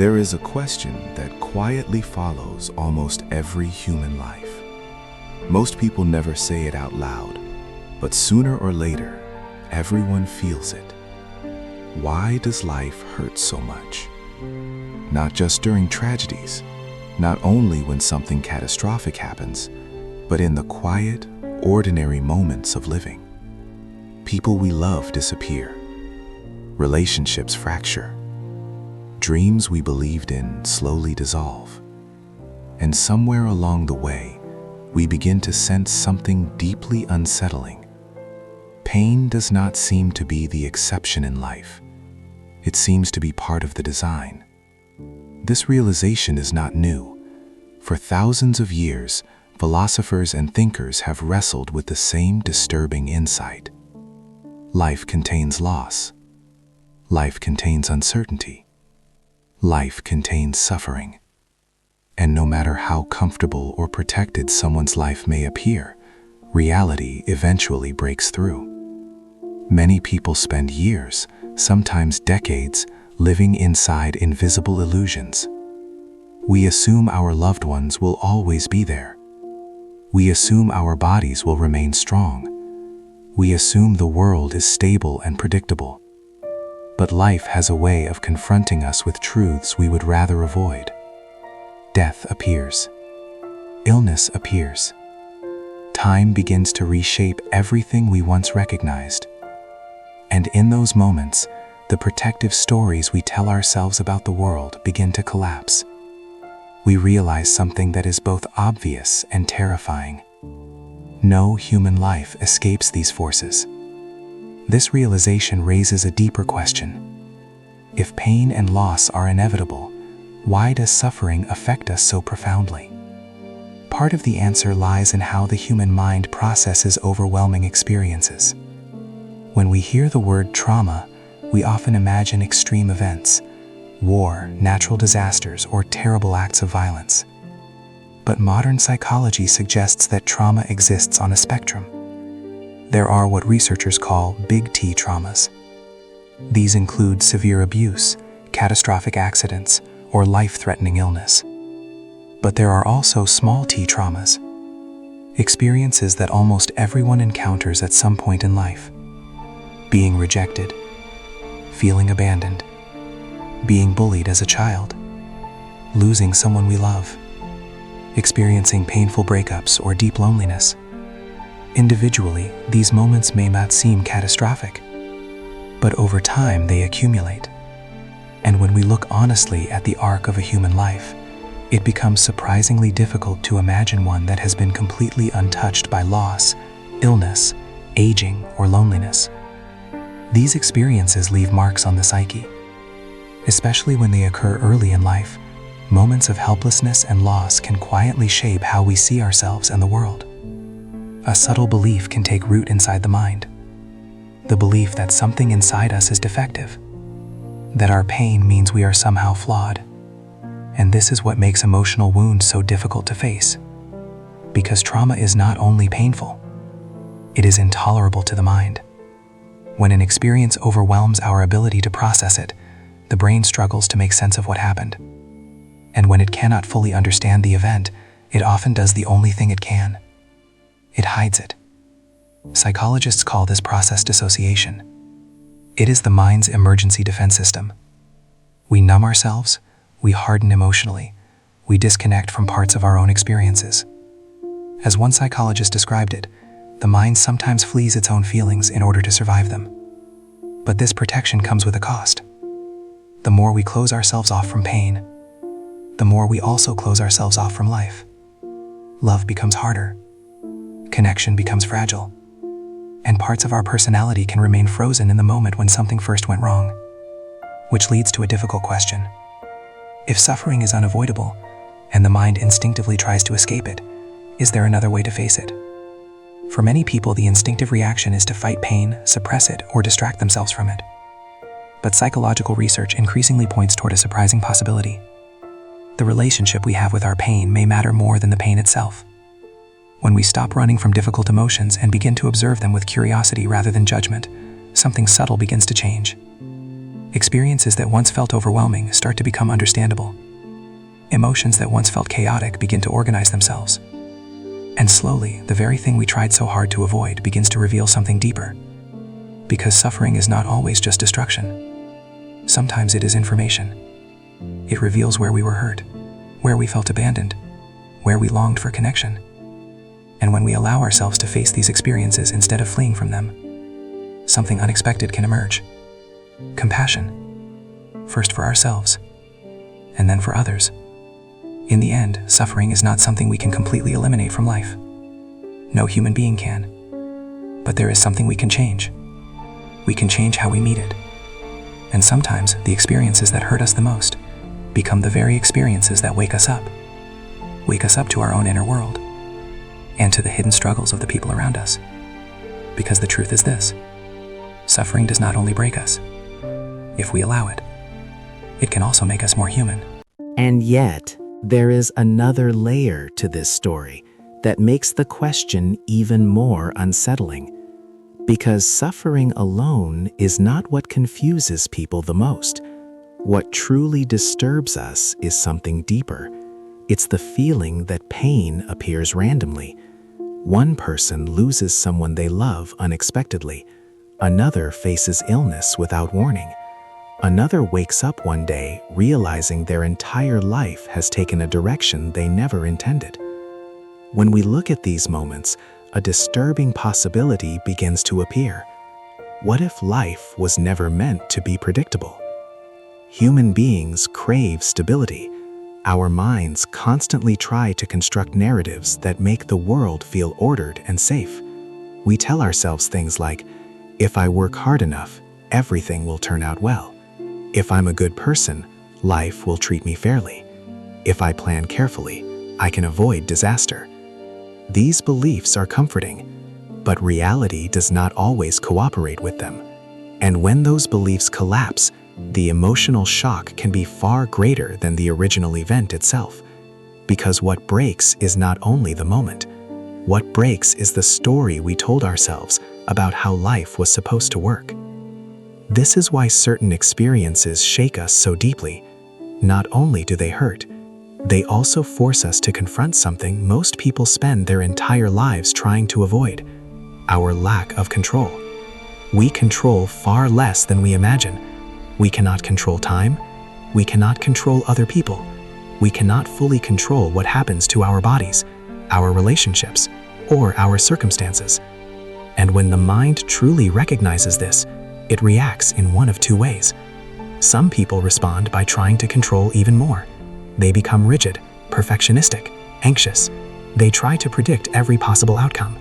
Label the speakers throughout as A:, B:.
A: There is a question that quietly follows almost every human life. Most people never say it out loud, but sooner or later, everyone feels it. Why does life hurt so much? Not just during tragedies, not only when something catastrophic happens, but in the quiet, ordinary moments of living. People we love disappear. Relationships fracture. Dreams we believed in slowly dissolve. And somewhere along the way, we begin to sense something deeply unsettling. Pain does not seem to be the exception in life. It seems to be part of the design. This realization is not new. For thousands of years, philosophers and thinkers have wrestled with the same disturbing insight. Life contains loss. Life contains uncertainty. Life contains suffering. And no matter how comfortable or protected someone's life may appear, reality eventually breaks through. Many people spend years, sometimes decades, living inside invisible illusions. We assume our loved ones will always be there. We assume our bodies will remain strong. We assume the world is stable and predictable. But life has a way of confronting us with truths we would rather avoid. Death appears. Illness appears. Time begins to reshape everything we once recognized. And in those moments, the protective stories we tell ourselves about the world begin to collapse. We realize something that is both obvious and terrifying. No human life escapes these forces. This realization raises a deeper question. If pain and loss are inevitable, why does suffering affect us so profoundly? Part of the answer lies in how the human mind processes overwhelming experiences. When we hear the word trauma, we often imagine extreme events, war, natural disasters, or terrible acts of violence. But modern psychology suggests that trauma exists on a spectrum. There are what researchers call big T traumas. These include severe abuse, catastrophic accidents, or life-threatening illness. But there are also small t traumas, experiences that almost everyone encounters at some point in life. Being rejected, feeling abandoned, being bullied as a child, losing someone we love, experiencing painful breakups or deep loneliness. Individually, these moments may not seem catastrophic, but over time they accumulate. And when we look honestly at the arc of a human life, it becomes surprisingly difficult to imagine one that has been completely untouched by loss, illness, aging, or loneliness. These experiences leave marks on the psyche. Especially when they occur early in life, moments of helplessness and loss can quietly shape how we see ourselves and the world. A subtle belief can take root inside the mind. The belief that something inside us is defective, that our pain means we are somehow flawed. And this is what makes emotional wounds so difficult to face. Because trauma is not only painful, it is intolerable to the mind. When an experience overwhelms our ability to process it, the brain struggles to make sense of what happened. And when it cannot fully understand the event, it often does the only thing it can. It hides it. Psychologists call this process dissociation. It is the mind's emergency defense system. We numb ourselves, we harden emotionally, we disconnect from parts of our own experiences. As one psychologist described it, the mind sometimes flees its own feelings in order to survive them. But this protection comes with a cost. The more we close ourselves off from pain, the more we also close ourselves off from life. Love becomes harder. Connection becomes fragile. And parts of our personality can remain frozen in the moment when something first went wrong. Which leads to a difficult question. If suffering is unavoidable, and the mind instinctively tries to escape it, is there another way to face it? For many people, the instinctive reaction is to fight pain, suppress it, or distract themselves from it. But psychological research increasingly points toward a surprising possibility. The relationship we have with our pain may matter more than the pain itself. When we stop running from difficult emotions and begin to observe them with curiosity rather than judgment, something subtle begins to change.
B: Experiences that once felt overwhelming start to become understandable. Emotions that once felt chaotic begin to organize themselves. And slowly, the very thing we tried so hard to avoid begins to reveal something deeper. Because suffering is not always just destruction. Sometimes it is information. It reveals where we were hurt, where we felt abandoned, where we longed for connection. And when we allow ourselves to face these experiences instead of fleeing from them, something unexpected can emerge. Compassion, first for ourselves, and then for others. In the end, suffering is not something we can completely eliminate from life. No human being can. But there is something we can change. We can change how we meet it. And sometimes, the experiences that hurt us the most become the very experiences that wake us up to our own inner world, and to the hidden struggles of the people around us. Because the truth is this: suffering does not only break us. If we allow it, it can also make us more human.
C: And yet, there is another layer to this story that makes the question even more unsettling. Because suffering alone is not what confuses people the most. What truly disturbs us is something deeper. It's the feeling that pain appears randomly. One person loses someone they love unexpectedly. Another faces illness without warning. Another wakes up one day realizing their entire life has taken a direction they never intended. When we look at these moments, a disturbing possibility begins to appear. What if life was never meant to be predictable? Human beings crave stability. Our minds constantly try to construct narratives that make the world feel ordered and safe. We tell ourselves things like, if I work hard enough, everything will turn out well. If I'm a good person, life will treat me fairly. If I plan carefully, I can avoid disaster. These beliefs are comforting, but reality does not always cooperate with them. And when those beliefs collapse, the emotional shock can be far greater than the original event itself. Because what breaks is not only the moment. What breaks is the story we told ourselves about how life was supposed to work. This is why certain experiences shake us so deeply. Not only do they hurt, they also force us to confront something most people spend their entire lives trying to avoid: our lack of control. We control far less than we imagine. We cannot control time. We cannot control other people. We cannot fully control what happens to our bodies, our relationships, or our circumstances. And when the mind truly recognizes this, it reacts in one of two ways. Some people respond by trying to control even more. They become rigid, perfectionistic, anxious. They try to predict every possible outcome.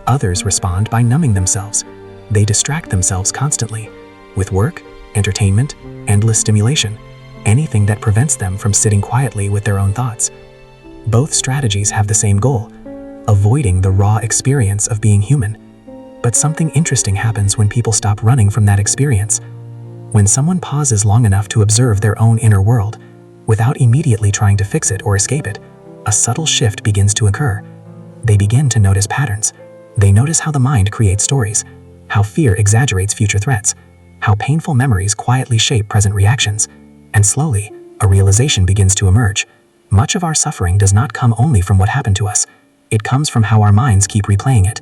C: Others respond by numbing themselves. They distract themselves constantly with work, entertainment, endless stimulation, anything that prevents them from sitting quietly with their own thoughts. Both strategies have the same goal: avoiding the raw experience of being human. But something interesting happens when people stop running from that experience. When someone pauses long enough to observe their own inner world, without immediately trying to fix it or escape it, a subtle shift begins to occur. They begin to notice patterns. They notice how the mind creates stories, how fear exaggerates future threats, how painful memories quietly shape present reactions, and slowly, a realization begins to emerge. Much of our suffering does not come only from what happened to us. It comes from how our minds keep replaying it.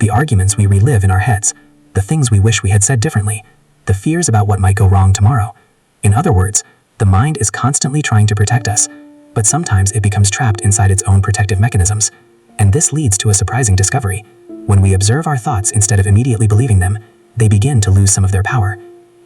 C: The arguments we relive in our heads, the things we wish we had said differently, the fears about what might go wrong tomorrow. In other words, the mind is constantly trying to protect us, but sometimes it becomes trapped inside its own protective mechanisms. And this leads to a surprising discovery. When we observe our thoughts instead of immediately believing them, they begin to lose some of their power.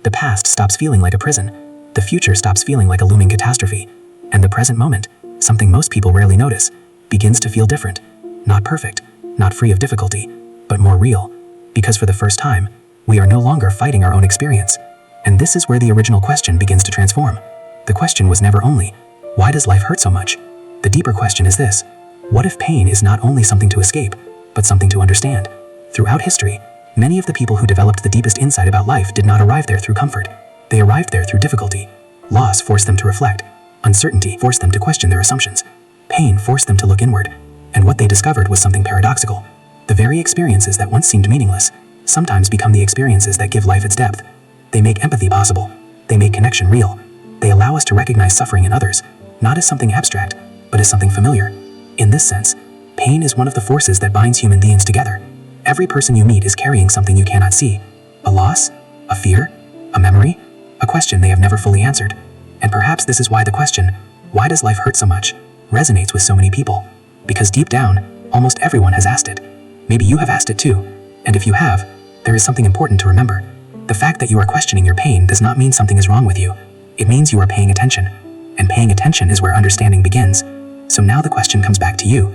C: The past stops feeling like a prison. The future stops feeling like a looming catastrophe. And the present moment, something most people rarely notice, begins to feel different. Not perfect, not free of difficulty, but more real. Because for the first time, we are no longer fighting our own experience. And this is where the original question begins to transform. The question was never only, why does life hurt so much? The deeper question is this: what if pain is not only something to escape, but something to understand? Throughout history, many of the people who developed the deepest insight about life did not arrive there through comfort. They arrived there through difficulty. Loss forced them to reflect. Uncertainty forced them to question their assumptions. Pain forced them to look inward. And what they discovered was something paradoxical. The very experiences that once seemed meaningless sometimes become the experiences that give life its depth. They make empathy possible.
B: They make connection real. They allow us to recognize suffering in others, not as something abstract, but as something familiar. In this sense, pain is one of the forces that binds human beings together. Every person you meet is carrying something you cannot see. A loss, a fear, a memory, a question they have never fully answered. And perhaps this is why the question, why does life hurt so much, resonates with so many people. Because deep down, almost everyone has asked it. Maybe you have asked it too. And if you have, there is something important to remember. The fact that you are questioning your pain does not mean something is wrong with you. It means you are paying attention. And paying attention is where understanding begins. So now the question comes back to you.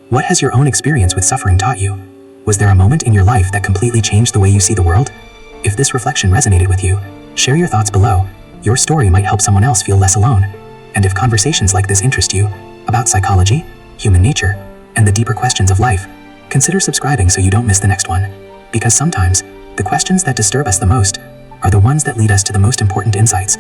B: What has your own experience with suffering taught you? Was there a moment in your life that completely changed the way you see the world? If this reflection resonated with you, share your thoughts below. Your story might help someone else feel less alone. And if conversations like this interest you, about psychology, human nature, and the deeper questions of life, consider subscribing so you don't miss the next one. Because sometimes, the questions that disturb us the most are the ones that lead us to the most important insights.